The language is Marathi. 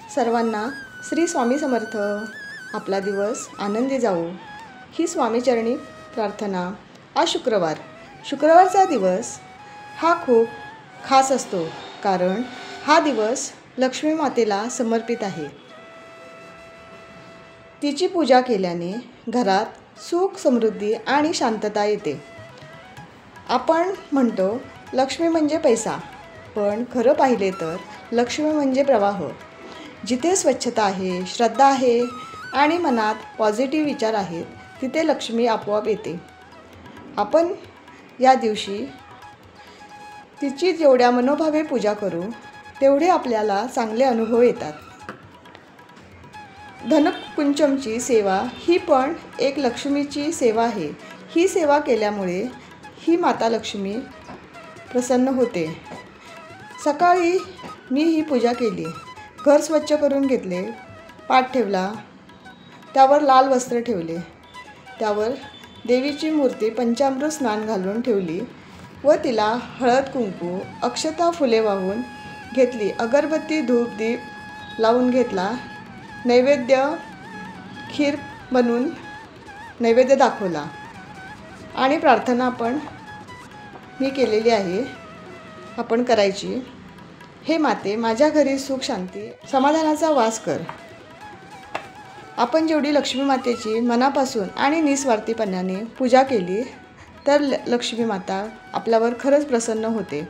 सर्वांना श्री स्वामी समर्थ. आपला दिवस आनंदी जाऊ ही स्वामीचरणी प्रार्थना. आज शुक्रवारचा दिवस हा खूप खास असतो, कारण हा दिवस लक्ष्मी मातेला समर्पित आहे. तिची पूजा केल्याने घरात सुख, समृद्धी आणि शांतता येते. आपण म्हणतो लक्ष्मी म्हणजे पैसा, पण खरं पाहिले तर लक्ष्मी म्हणजे प्रवाह. जिथे स्वच्छता आहे, श्रद्धा आहे आणि मनात पॉझिटिव्ह विचार आहेत, तिथे लक्ष्मी आपोआप येते. आपण या दिवशी तिची जेवढ्या मनोभावे पूजा करू, तेवढे आपल्याला चांगले अनुभव येतात. धनकुंचमची सेवा ही पण एक लक्ष्मीची सेवा आहे. ही सेवा केल्यामुळे ही माता लक्ष्मी प्रसन्न होते. सकाळी मी ही पूजा केली. घर स्वच्छ करून घेतले, पाट ठेवला, त्यावर लाल वस्त्र ठेवले, त्यावर देवीची मूर्ती पंचामृत स्नान घालून ठेवली व तिला हळद, कुंकू, अक्षता, फुले वाहून घेतली. अगरबत्ती, धूप, दीप लावून घेतला. नैवेद्य खीर बनवून नैवेद्य दाखवला आणि प्रार्थना पण मी केलेली आहे, आपण करायची. हे माते, माझ्या घरी सुख, शांती, समाधानाचा वास कर. आपण जेवढी लक्ष्मी मातेची मनापासून आणि निस्वार्थीपणाने पूजा केली तर लक्ष्मी माता आपल्यावर खरंच प्रसन्न होते.